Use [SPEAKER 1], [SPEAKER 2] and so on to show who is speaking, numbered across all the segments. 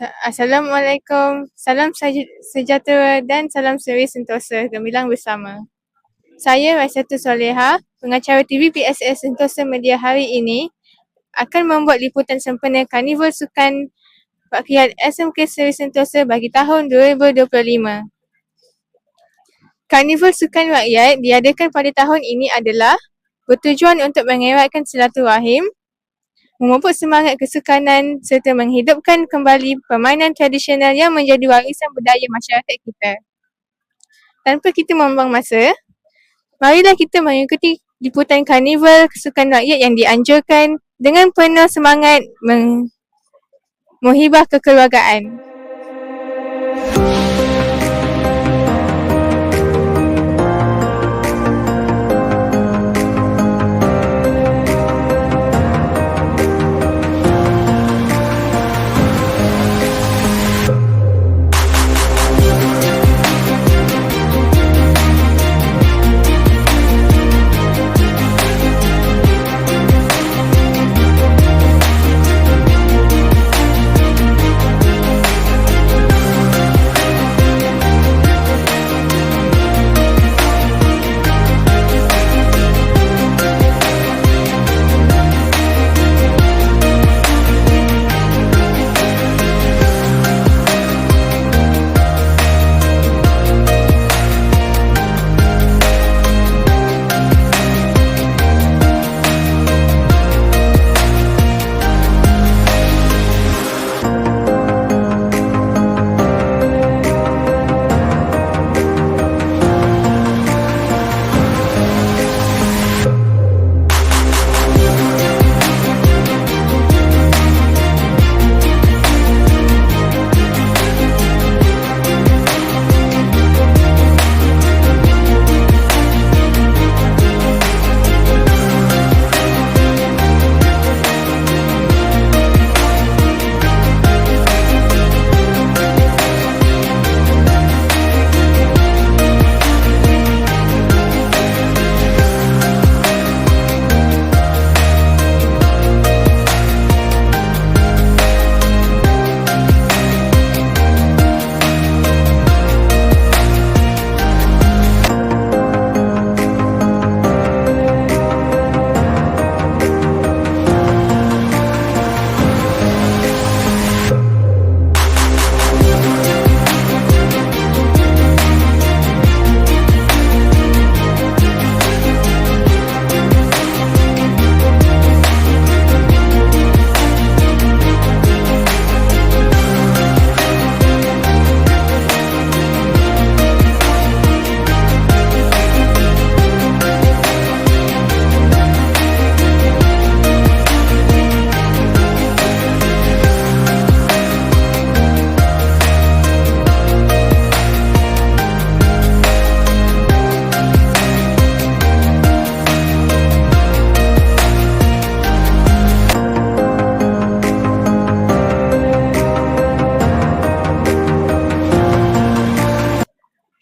[SPEAKER 1] Assalamualaikum, salam sejahtera dan salam seri sentosa gemilang bersama. Saya Raisyatul Soleha, pengacara TV PSS Sentosa Media hari ini akan membuat liputan sempena Karnival Sukan Rakyat SMK Seri Sentosa bagi tahun 2025. Karnival Sukan Rakyat diadakan pada tahun ini adalah bertujuan untuk mengeratkan silaturahim, memupuk semangat kesukanan serta menghidupkan kembali permainan tradisional yang menjadi warisan budaya masyarakat kita. Tanpa kita membuang masa, marilah kita mengikuti liputan Karnival Sukan Rakyat yang dianjurkan dengan penuh semangat menghibah kekeluargaan.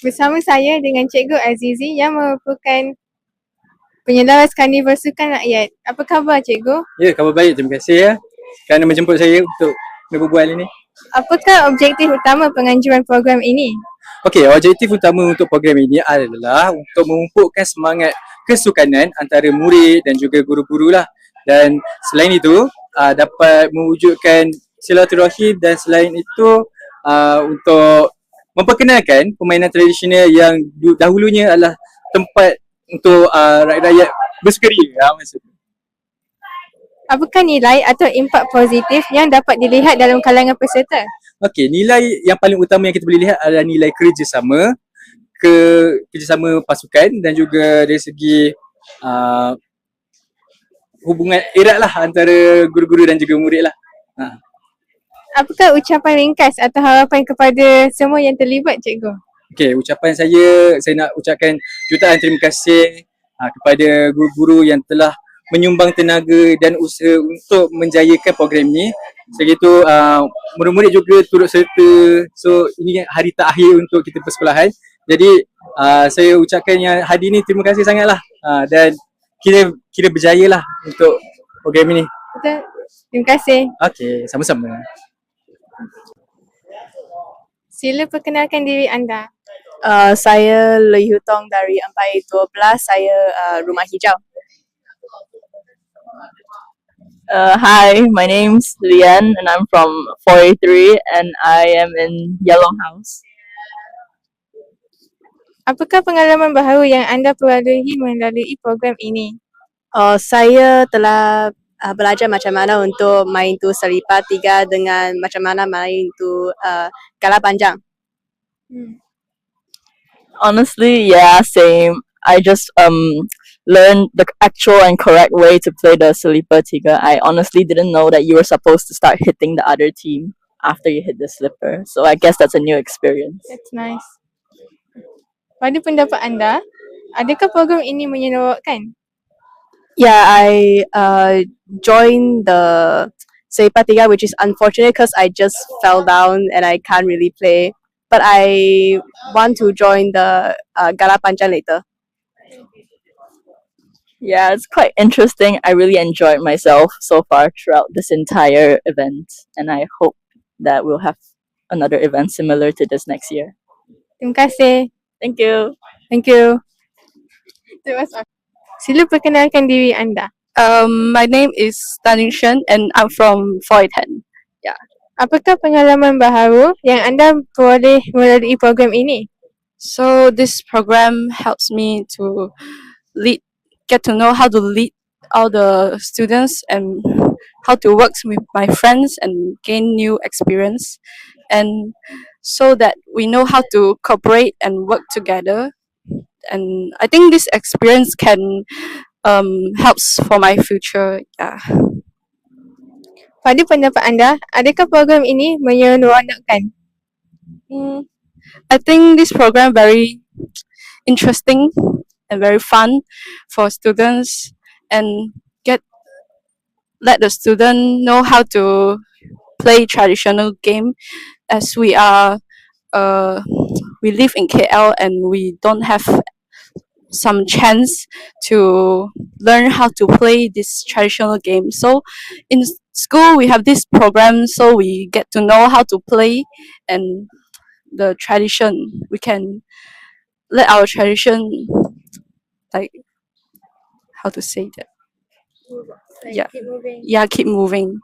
[SPEAKER 1] Bersama saya dengan Cikgu Azizi yang merupakan penyelaras Karnival Sukan Rakyat. Apa khabar Cikgu?
[SPEAKER 2] Ya, khabar baik. Terima kasih kerana menjemput saya untuk berbual ini.
[SPEAKER 1] Apakah objektif utama penganjuran program ini?
[SPEAKER 2] Okey, objektif utama untuk program ini adalah untuk memupukkan semangat kesukanan antara murid dan juga guru-guru lah. Dan selain itu, dapat mewujudkan silaturahim dan selain itu untuk memperkenalkan permainan tradisional yang dahulunya adalah tempat untuk rakyat-rakyat bersukaria maksudnya.
[SPEAKER 1] Apakah nilai atau impak positif yang dapat dilihat dalam kalangan peserta?
[SPEAKER 2] Okey, nilai yang paling utama yang kita boleh lihat adalah nilai kerjasama, kerjasama pasukan dan juga dari segi hubungan erat lah antara guru-guru dan juga murid lah.
[SPEAKER 1] Apakah ucapan ringkas atau harapan kepada semua yang terlibat Cikgu?
[SPEAKER 2] Okey, ucapan saya nak ucapkan jutaan terima kasih kepada guru-guru yang telah menyumbang tenaga dan usaha untuk menjayakan program ini. Segitu murid-murid juga turut serta. So ini hari terakhir untuk kita persekolahan. Jadi saya ucapkan yang hari ini terima kasih sangatlah dan kira berjaya lah untuk program ini.
[SPEAKER 1] Betul. Terima kasih.
[SPEAKER 2] Okey, sama-sama.
[SPEAKER 1] Sila perkenalkan diri anda.
[SPEAKER 3] Saya Lui Hutong dari 412. Saya Rumah Hijau. Hi, my name's Lian and I'm from 483 and I am in Yellow House.
[SPEAKER 1] Apakah pengalaman baharu yang anda peroleh melalui program ini?
[SPEAKER 3] Saya telah belajar macam mana untuk main tu Selipar 3 dengan macam mana main tu Galah Panjang. Honestly, yeah, same. I just learned the actual and correct way to play the Selipar 3. I honestly didn't know that you were supposed to start hitting the other team after you hit the slipper. So I guess that's a new experience.
[SPEAKER 1] That's nice. Pada pendapat anda, adakah program ini menyeronokkan?
[SPEAKER 3] Yeah, I joined the Selipar 3, which is unfortunate because I just fell down and I can't really play. But I want to join the Galah Panjang later. Yeah, it's quite interesting. I really enjoyed myself so far throughout this entire event, and I hope that we'll have another event similar to this next year.
[SPEAKER 1] Terima kasih.
[SPEAKER 3] Thank you.
[SPEAKER 1] Thank you. Sila perkenalkan diri anda.
[SPEAKER 4] My name is Tan Yunshen and I'm from 410.
[SPEAKER 1] Apakah pengalaman baharu yang anda peroleh melalui program ini?
[SPEAKER 4] So this program helps me to get to know how to lead all the students and how to work with my friends and gain new experience, and so that we know how to cooperate and work together. And I think this experience can helps for my future. Yeah.
[SPEAKER 1] Pada pendapat anda, adakah program ini menyeronokkan?
[SPEAKER 4] I think this program very interesting and very fun for students, and let the student know how to play traditional game, as we live in KL and we don't have some chance to learn how to play this traditional game. So in school we have this program, so we get to know how to play and the tradition. We can let our tradition, like, how to say that? Yeah.
[SPEAKER 1] Keep moving.
[SPEAKER 4] Yeah, keep moving.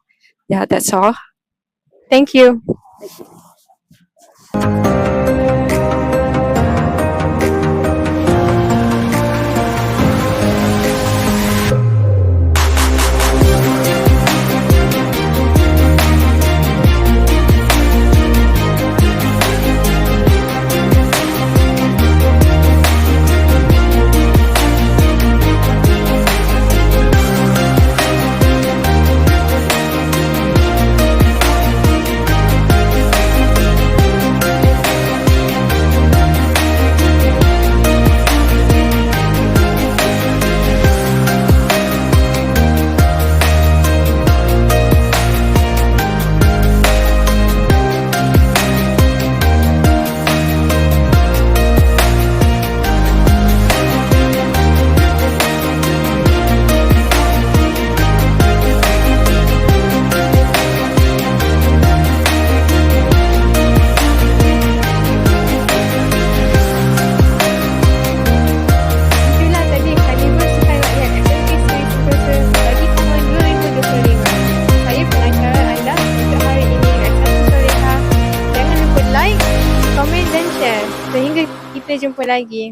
[SPEAKER 4] Yeah, that's all.
[SPEAKER 1] Thank you. Itulah tadi Karnival Sukan Rakyat SMK Seri Sentosa bagi tahun 2025. Saya pengacara anda untuk hari ini, Raksasa Soleha. Jangan lupa like, komen dan share. Sehingga kita jumpa lagi.